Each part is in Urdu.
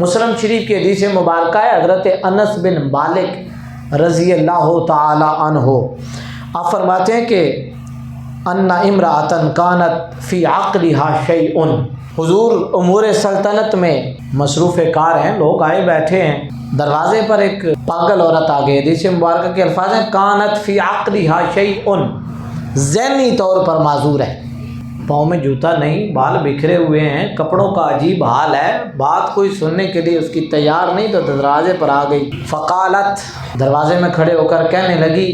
مسلم شریف کی حدیث مبارکہ ہے، حضرت انس بن مالک رضی اللہ تعالی عنہ آپ فرماتے ہیں کہ ان امرأۃ کانت فی عقلها شیء، حضور امور سلطنت میں مصروف کار ہیں، لوگ آئے بیٹھے ہیں، دروازے پر ایک پاگل عورت آ گئی۔ حدیث مبارکہ کے الفاظ ہیں کانت فی عقلها شیء، ذہنی طور پر معذور ہے، پاؤں میں جوتا نہیں، بال بکھرے ہوئے ہیں، کپڑوں کا عجیب حال ہے، بات کوئی سننے کے لیے اس کی تیار نہیں، تو دروازے پر آ گئی۔ فقالت، دروازے میں کھڑے ہو کر کہنے لگی،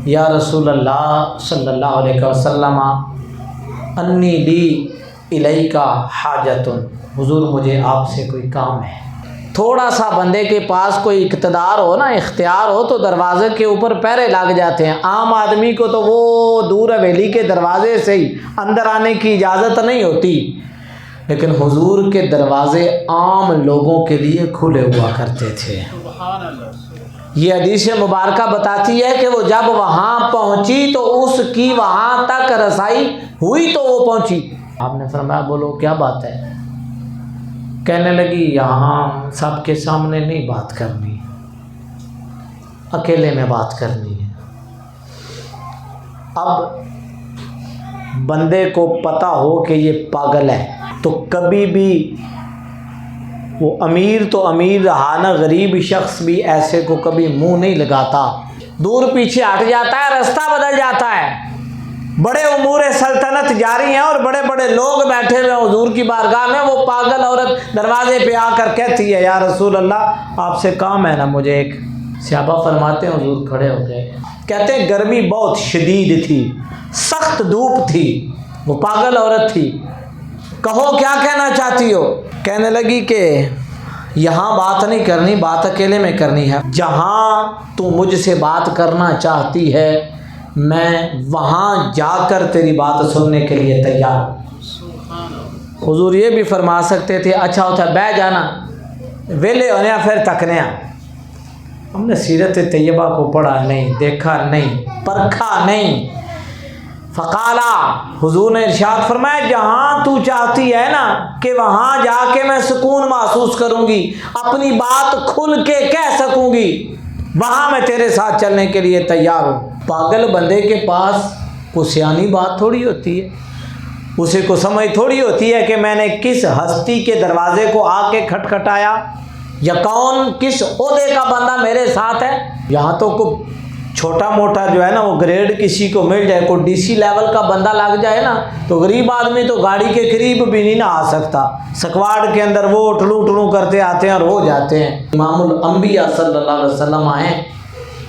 یا رسول اللہ صلی اللہ علیہ وسلم انی لی الیک حاجۃ، حضور مجھے آپ سے کوئی کام ہے۔ تھوڑا سا بندے کے پاس کوئی اقتدار ہو نا، اختیار ہو، تو دروازے کے اوپر پہرے لگ جاتے ہیں۔ عام آدمی کو تو وہ دور حویلی کے دروازے سے ہی اندر آنے کی اجازت نہیں ہوتی، لیکن حضور کے دروازے عام لوگوں کے لیے کھلے ہوا کرتے تھے۔ یہ حدیث مبارکہ بتاتی ہے کہ وہ جب وہاں پہنچی تو اس کی وہاں تک رسائی ہوئی تو وہ پہنچی۔ آپ نے فرمایا بولو کیا بات ہے؟ کہنے لگی یہاں سب کے سامنے نہیں بات کرنی، اکیلے میں بات کرنی ہے۔ اب بندے کو پتہ ہو کہ یہ پاگل ہے تو کبھی بھی وہ امیر تو امیر رہا نا، غریب شخص بھی ایسے کو کبھی منہ نہیں لگاتا، دور پیچھے ہٹ جاتا ہے، رستہ بدل جاتا ہے۔ بڑے امور سلطنت جاری ہیں اور بڑے بڑے لوگ بیٹھے ہوئے حضور کی بارگاہ میں، وہ پاگل عورت دروازے پہ آ کر کہتی ہے یا رسول اللہ آپ سے کام ہے نا مجھے ایک۔ صحابہ فرماتے ہیں حضور کھڑے ہو گئے، کہتے ہیں گرمی بہت شدید تھی، سخت دھوپ تھی، وہ پاگل عورت تھی، کہو کیا کہنا چاہتی ہو؟ کہنے لگی کہ یہاں بات نہیں کرنی، بات اکیلے میں کرنی ہے، جہاں تو مجھ سے بات کرنا چاہتی ہے میں وہاں جا کر تیری بات سننے کے لیے تیار ہوں۔ حضور یہ بھی فرما سکتے تھے اچھا ہوتا ہے بہ جانا، ویلے ہونے پھر تکنے۔ ہم نے سیرت طیبہ کو پڑھا نہیں، دیکھا نہیں، پرکھا نہیں۔ فقالا، حضور نے ارشاد فرمایا جہاں تو چاہتی ہے نا کہ وہاں جا کے میں سکون محسوس کروں گی، اپنی بات کھل کے کہہ سکوں گی، وہاں میں تیرے ساتھ چلنے کے لیے تیار ہوں۔ پاگل بندے کے پاس کوئی سیانی بات تھوڑی ہوتی ہے، اسے کو سمجھ تھوڑی ہوتی ہے کہ میں نے کس ہستی کے دروازے کو آ کے کھٹکھٹایا یا کون کس عہدے کا بندہ میرے ساتھ ہے۔ یہاں تو کوئی چھوٹا موٹا جو ہے نا وہ گریڈ کسی کو مل جائے، کوئی ڈی سی لیول کا بندہ لگ جائے نا تو غریب آدمی تو گاڑی کے قریب بھی نہیں نہ آ سکتا، سکواڑ کے اندر وہ ٹلو ٹلو کرتے آتے ہیں اور ہو جاتے ہیں۔ امام الانبیاء صلی اللہ علیہ وسلم آئے،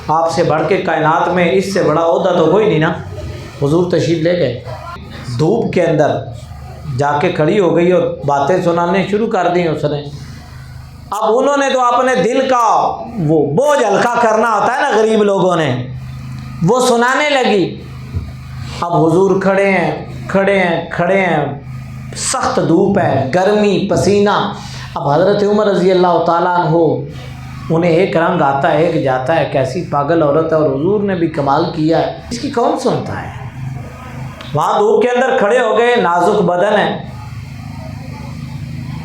آپ سے بڑھ کے کائنات میں اس سے بڑا عہدہ تو کوئی نہیں نا۔ حضور تشریف لے گئے، دھوپ کے اندر جا کے کھڑی ہو گئی اور باتیں سنانے شروع کر دی اس نے۔ اب انہوں نے تو اپنے دل کا وہ بوجھ ہلکا کرنا ہوتا ہے نا غریب لوگوں نے، وہ سنانے لگی۔ اب حضور کھڑے ہیں، سخت دھوپ ہے، گرمی، پسینہ۔ اب حضرت عمر رضی اللہ تعالیٰ عنہ انہیں ایک رنگ آتا ہے ایک جاتا ہے، کیسی پاگل عورت ہے، اور حضور نے بھی کمال کیا ہے، اس کی کون سنتا ہے۔ وہاں دھوپ کے اندر کھڑے ہو گئے، نازک بدن ہے،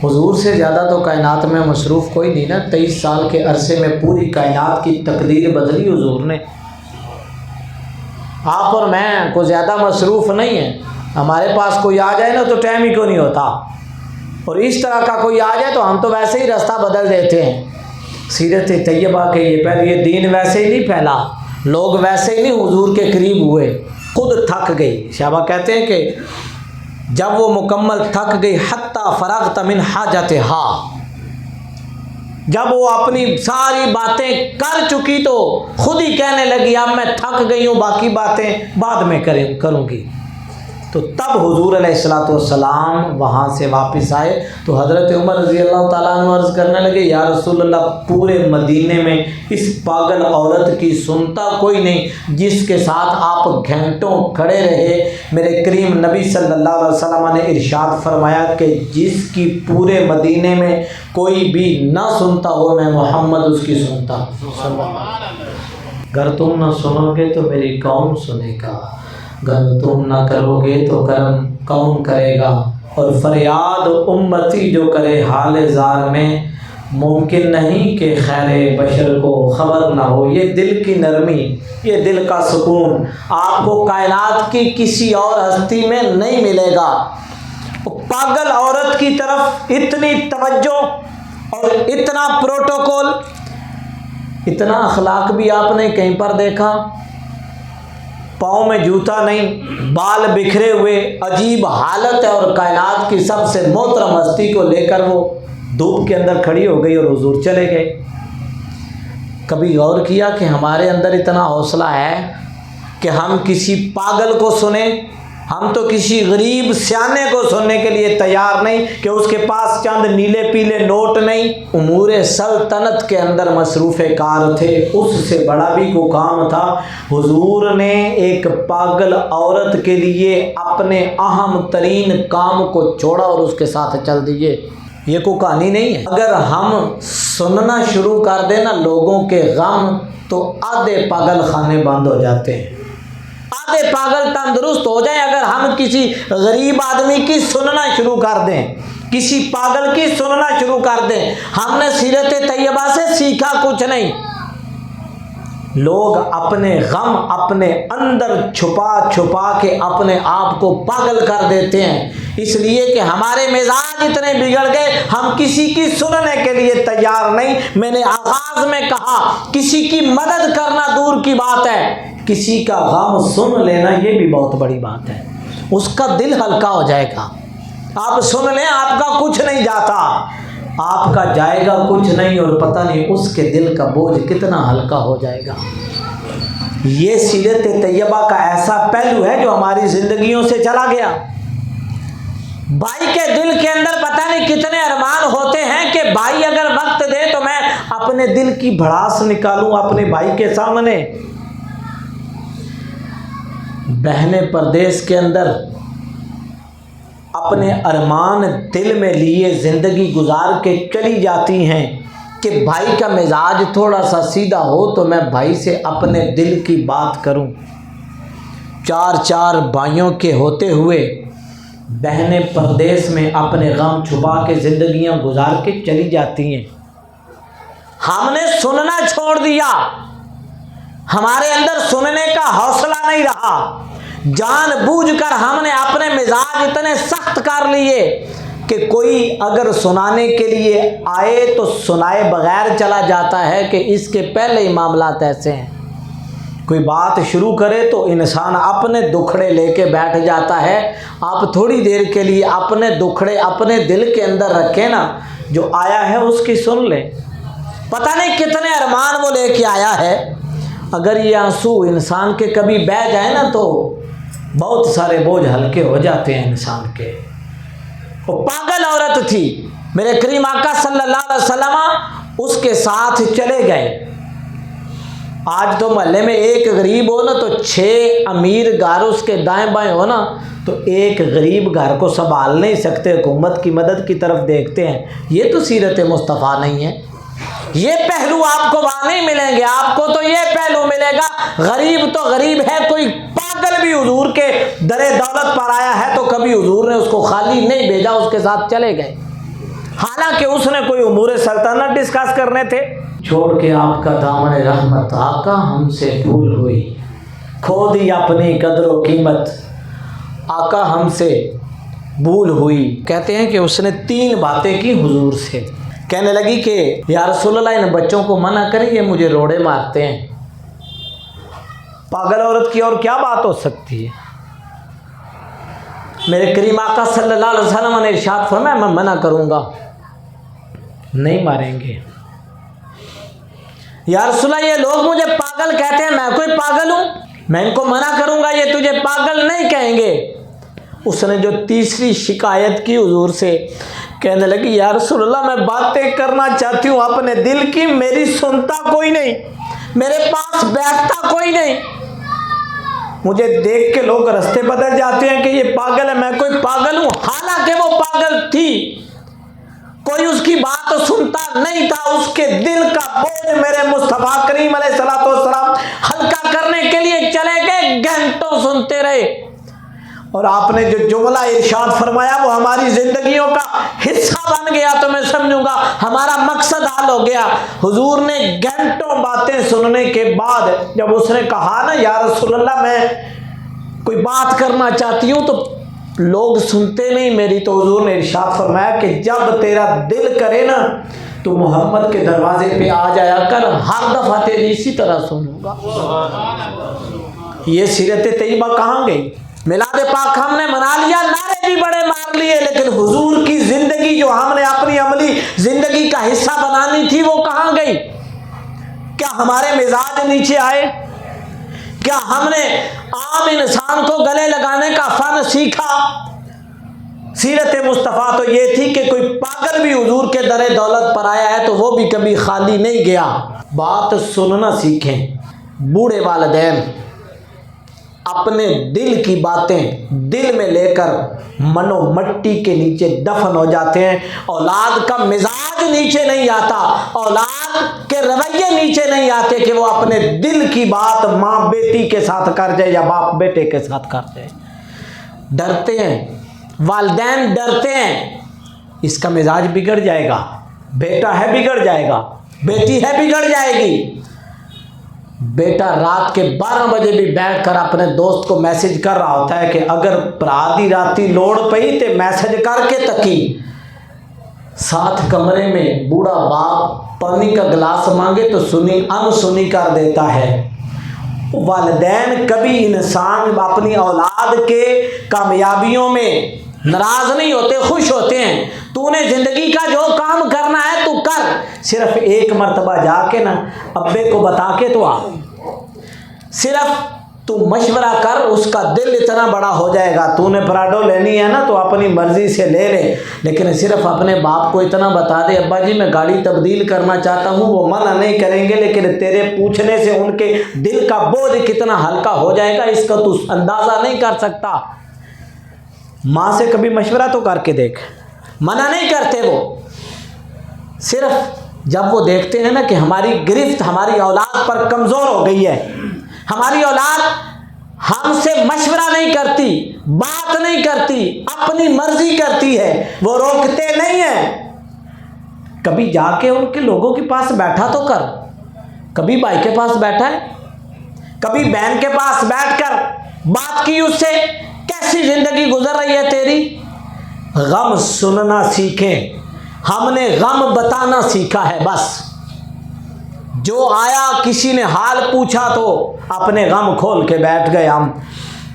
حضور سے زیادہ تو کائنات میں مصروف کوئی نہیں نا، 23 سال کے عرصے میں پوری کائنات کی تقدیر بدلی حضور نے۔ آپ اور میں کوئی زیادہ مصروف نہیں ہیں، ہمارے پاس کوئی آ جائے نا تو ٹائم ہی کو نہیں ہوتا، اور اس طرح کا کوئی آ جائے تو ہم تو ویسے ہی راستہ بدل دیتے ہیں۔ سیرت طیبہ کے یہ دین ویسے ہی نہیں پھیلا، لوگ ویسے ہی نہیں حضور کے قریب ہوئے، خود تھک گئی۔ صحابہ کہتے ہیں کہ جب وہ مکمل تھک گئی، حتی فرغت من حاجتہا، جب وہ اپنی ساری باتیں کر چکی تو خود ہی کہنے لگی اب میں تھک گئی ہوں، باقی باتیں بعد میں کروں گی۔ تو تب حضور علیہ الصلوۃ والسلام وہاں سے واپس آئے تو حضرت عمر رضی اللہ تعالیٰ عنہ عرض کرنے لگے یا رسول اللہ پورے مدینے میں اس پاگل عورت کی سنتا کوئی نہیں جس کے ساتھ آپ گھنٹوں کھڑے رہے۔ میرے کریم نبی صلی اللہ علیہ وسلم نے ارشاد فرمایا کہ جس کی پورے مدینے میں کوئی بھی نہ سنتا ہو میں محمد اس کی سنتا ہوں۔ اگر تم نہ سنو گے تو میری کون سنے گا، اگر تم نہ کرو گے تو کرم کون کرے گا، اور فریاد امتی جو کرے حال زار میں ممکن نہیں کہ خیر بشر کو خبر نہ ہو۔ یہ دل کی نرمی، یہ دل کا سکون آپ کو کائنات کی کسی اور ہستی میں نہیں ملے گا۔ پاگل عورت کی طرف اتنی توجہ اور اتنا پروٹوکول، اتنا اخلاق بھی آپ نے کہیں پر دیکھا؟ پاؤں میں جوتا نہیں، بال بکھرے ہوئے، عجیب حالت ہے، اور کائنات کی سب سے محترم ہستی کو لے کر وہ دھوپ کے اندر کھڑی ہو گئی اور حضور چلے گئے۔ کبھی غور کیا کہ ہمارے اندر اتنا حوصلہ ہے کہ ہم کسی پاگل کو سنیں؟ ہم تو کسی غریب سیانے کو سننے کے لیے تیار نہیں کہ اس کے پاس چند نیلے پیلے نوٹ نہیں۔ امور سلطنت کے اندر مصروف کار تھے، اس سے بڑا بھی کوئی کام تھا۔ حضور نے ایک پاگل عورت کے لیے اپنے اہم ترین کام کو چھوڑا اور اس کے ساتھ چل دیے۔ یہ کوئی کہانی نہیں ہے۔ اگر ہم سننا شروع کر دیں نا لوگوں کے غم، تو آدھے پاگل خانے بند ہو جاتے ہیں، آدھے پاگل تندرست ہو جائیں اگر ہم کسی غریب آدمی کی سننا شروع کر دیں، کسی پاگل کی سننا شروع کر دیں۔ ہم نے سیرت طیبہ سے سیکھا کچھ نہیں۔ لوگ اپنے غم اپنے اندر چھپا چھپا کے اپنے آپ کو پاگل کر دیتے ہیں، اس لیے کہ ہمارے مزاج اتنے بگڑ گئے، ہم کسی کی سننے کے لیے تیار نہیں۔ میں نے آغاز میں کہا کسی کی مدد کرنا دور کی بات ہے، کسی کا غم سن لینا یہ بھی بہت بڑی بات ہے، اس کا دل ہلکا ہو جائے گا۔ آپ سن لیں، آپ کا کچھ نہیں جاتا، آپ کا جائے گا کچھ نہیں، اور پتہ نہیں اس کے دل کا بوجھ کتنا ہلکا ہو جائے گا۔ یہ سیرت طیبہ کا ایسا پہلو ہے جو ہماری زندگیوں سے چلا گیا۔ بھائی کے دل کے اندر پتہ نہیں کتنے ارمان ہوتے ہیں کہ بھائی اگر وقت دے تو میں اپنے دل کی بھڑاس نکالوں اپنے بھائی کے سامنے۔ بہنیں پردیس کے اندر اپنے ارمان دل میں لیے زندگی گزار کے چلی جاتی ہیں کہ بھائی کا مزاج تھوڑا سا سیدھا ہو تو میں بھائی سے اپنے دل کی بات کروں۔ چار چار بھائیوں کے ہوتے ہوئے بہنیں پردیس میں اپنے غم چھپا کے زندگیاں گزار کے چلی جاتی ہیں۔ ہم نے سننا چھوڑ دیا، ہمارے اندر سننے کا حوصلہ نہیں رہا، جان بوجھ کر ہم نے اپنے مزاج اتنے سخت کر لیے کہ کوئی اگر سنانے کے لیے آئے تو سنائے بغیر چلا جاتا ہے کہ اس کے پہلے ہی معاملات ایسے ہیں۔ کوئی بات شروع کرے تو انسان اپنے دکھڑے لے کے بیٹھ جاتا ہے۔ آپ تھوڑی دیر کے لیے اپنے دکھڑے اپنے دل کے اندر رکھیں نا، جو آیا ہے اس کی سن لیں، پتہ نہیں کتنے ارمان وہ لے کے آیا ہے۔ اگر یہ آنسو انسان کے کبھی بہہ جائے نا تو بہت سارے بوجھ ہلکے ہو جاتے ہیں انسان کے۔ وہ پاگل عورت تھی، میرے کریم آقا صلی اللہ علیہ وسلم اس کے ساتھ چلے گئے۔ آج تو محلے میں ایک غریب ہو نا تو 6 امیر گھر اس کے دائیں بائیں ہو نا تو ایک غریب گھر کو سنبھال نہیں سکتے، حکومت کی مدد کی طرف دیکھتے ہیں۔ یہ تو سیرت مصطفیٰ نہیں ہے۔ یہ پہلو آپ کو وہاں نہیں ملیں گے، آپ کو تو یہ پہلو ملے گا۔ غریب تو غریب ہے، کوئی پاگل بھی حضور کے در دولت پر آیا ہے تو کبھی حضور نے اس کو خالی نہیں بھیجا، اس کے ساتھ چلے گئے، حالانکہ اس نے کوئی امور سلطنت ڈسکس کرنے تھے۔ چھوڑ کے آپ کا دامن رحمت آقا ہم سے بھول ہوئی، کھو دی اپنی قدر و قیمت آقا ہم سے بھول ہوئی۔ کہتے ہیں کہ اس نے 3 باتیں کی حضور سے، کہنے لگی کہ یا رسول اللہ ان بچوں کو منع کریں، یہ مجھے روڑے مارتے ہیں۔ پاگل عورت کی اور کیا بات ہو سکتی ہے؟ میرے کریم آقا صلی اللہ علیہ وسلم نے ارشاد فرمایا میں منع کروں گا، نہیں ماریں گے۔ یا رسول اللہ یہ لوگ مجھے پاگل کہتے ہیں، میں کوئی پاگل ہوں؟ میں ان کو منع کروں گا، یہ تجھے پاگل نہیں کہیں گے۔ اس نے جو تیسری شکایت کی حضور سے، کہنے لگی یا رسول اللہ میں باتیں کرنا چاہتی ہوں اپنے دل کی، میری سنتا کوئی نہیں، میرے پاس بیٹھتا کوئی نہیں، مجھے دیکھ کے لوگ رستے بدل جاتے ہیں کہ یہ پاگل ہے، میں کوئی پاگل ہوں؟ حالانکہ وہ پاگل تھی، کوئی اس کی بات سنتا نہیں تھا۔ اس کے دل کا بوجھ میرے مصطفیٰ کریم علیہ الصلوۃ والسلام ہلکا کرنے کے لیے چلے گئے، گھنٹوں سنتے رہے اور آپ نے جو جملہ ارشاد فرمایا وہ ہماری زندگیوں کا حصہ بن گیا تو میں سمجھوں گا ہمارا مقصد حل ہو گیا۔ حضور نے گھنٹوں باتیں سننے کے بعد جب اس نے کہا نا یا رسول اللہ میں کوئی بات کرنا چاہتی ہوں تو لوگ سنتے نہیں میری، تو حضور نے ارشاد فرمایا کہ جب تیرا دل کرے نا تو محمد کے دروازے پہ آ جایا کر، ہر دفعہ تیری اسی طرح سنوں گا۔ یہ سیرت طیبہ کہاں گئی؟ میلاد پاک ہم نے منا لیا، نعرے بھی بڑے مار لیے، لیکن حضور کی زندگی جو ہم نے اپنی عملی زندگی کا حصہ بنانی تھی وہ کہاں گئی؟ کیا ہمارے مزاج نیچے آئے؟ کیا ہم نے عام انسان کو گلے لگانے کا فن سیکھا؟ سیرت مصطفیٰ تو یہ تھی کہ کوئی پاگل بھی حضور کے در دولت پر آیا ہے تو وہ بھی کبھی خالی نہیں گیا۔ بات سننا سیکھیں۔ بوڑھے والدین اپنے دل کی باتیں دل میں لے کر منو مٹی کے نیچے دفن ہو جاتے ہیں۔ اولاد کا مزاج نیچے نہیں آتا، اولاد کے رویے نیچے نہیں آتے کہ وہ اپنے دل کی بات ماں بیٹی کے ساتھ کر جائے یا باپ بیٹے کے ساتھ کر جائے۔ ڈرتے ہیں، والدین ڈرتے ہیں اس کا مزاج بگڑ جائے گا، بیٹا ہے بگڑ جائے گا، بیٹی ہے بگڑ جائے گی۔ بیٹا رات کے 12 بجے بھی بیٹھ کر اپنے دوست کو میسج کر رہا ہوتا ہے کہ اگر آدھی راتی لوڑ پئی تو میسج کر کے تکی۔ ساتھ کمرے میں بوڑھا باپ پانی کا گلاس مانگے تو سنی انسنی کر دیتا ہے۔ والدین کبھی انسان اپنی اولاد کے کامیابیوں میں ناراض نہیں ہوتے، خوش ہوتے ہیں۔ تو نے زندگی کا جو کام کرنا ہے تو کر، صرف ایک مرتبہ جا کے نا ابے کو بتا کے تو آ، صرف تو مشورہ کر، اس کا دل اتنا بڑا ہو جائے گا۔ تو نے پراڈو لینی ہے نا تو اپنی مرضی سے لے لے، لیکن صرف اپنے باپ کو اتنا بتا دے ابا جی میں گاڑی تبدیل کرنا چاہتا ہوں، وہ منع نہیں کریں گے، لیکن تیرے پوچھنے سے ان کے دل کا بوجھ کتنا ہلکا ہو جائے گا اس کا تو اندازہ نہیں کر سکتا۔ ماں سے کبھی مشورہ تو کر کے دیکھ، منع نہیں کرتے وہ، صرف جب وہ دیکھتے ہیں نا کہ ہماری گرفت ہماری اولاد پر کمزور ہو گئی ہے، ہماری اولاد ہم سے مشورہ نہیں کرتی، بات نہیں کرتی، اپنی مرضی کرتی ہے، وہ روکتے نہیں ہیں۔ کبھی جا کے ان کے لوگوں کے پاس بیٹھا تو کر، کبھی بھائی کے پاس بیٹھا ہے، کبھی بہن کے پاس بیٹھ کر بات کی اس سے، کیسی زندگی گزر رہی ہے تیری؟ غم سننا سیکھیں، ہم نے غم بتانا سیکھا ہے بس۔ جو آیا کسی نے حال پوچھا تو اپنے غم کھول کے بیٹھ گئے ہم۔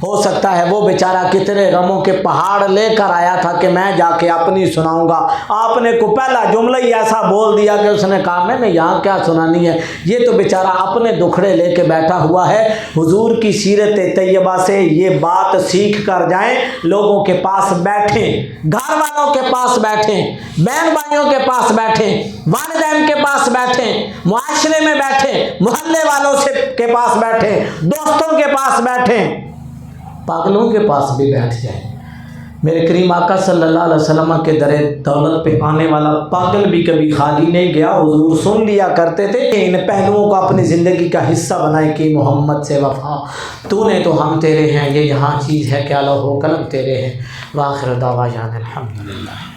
ہو سکتا ہے وہ بیچارہ کتنے غموں کے پہاڑ لے کر آیا تھا کہ میں جا کے اپنی سناؤں گا، آپ نے کو پہلا جملہ ہی ایسا بول دیا کہ اس نے کہا میں نے یہاں کیا سنانی ہے، یہ تو بیچارہ اپنے دکھڑے لے کے بیٹھا ہوا ہے۔ حضور کی سیرت طیبہ سے یہ بات سیکھ کر جائیں، لوگوں کے پاس بیٹھیں، گھر والوں کے پاس بیٹھیں، بہن بھائیوں کے پاس بیٹھیں، والدین کے پاس بیٹھیں، معاشرے میں بیٹھیں، محلے والوں کے پاس بیٹھیں، دوستوں کے پاس بیٹھیں، پاگلوں کے پاس بھی بیٹھ جائیں۔ میرے کریم آقا صلی اللہ علیہ وسلم کے در دولت پہ آنے والا پاگل بھی کبھی خالی نہیں گیا۔ حضور سن لیا کرتے تھے، ان پہلوؤں کو اپنی زندگی کا حصہ بنائے کہ محمد سے وفا، تو نے تو ہم تیرے ہیں، یہ یہاں چیز ہے کہ لوح و قلم تیرے ہیں۔ وآخر دعوانا الحمدللہ۔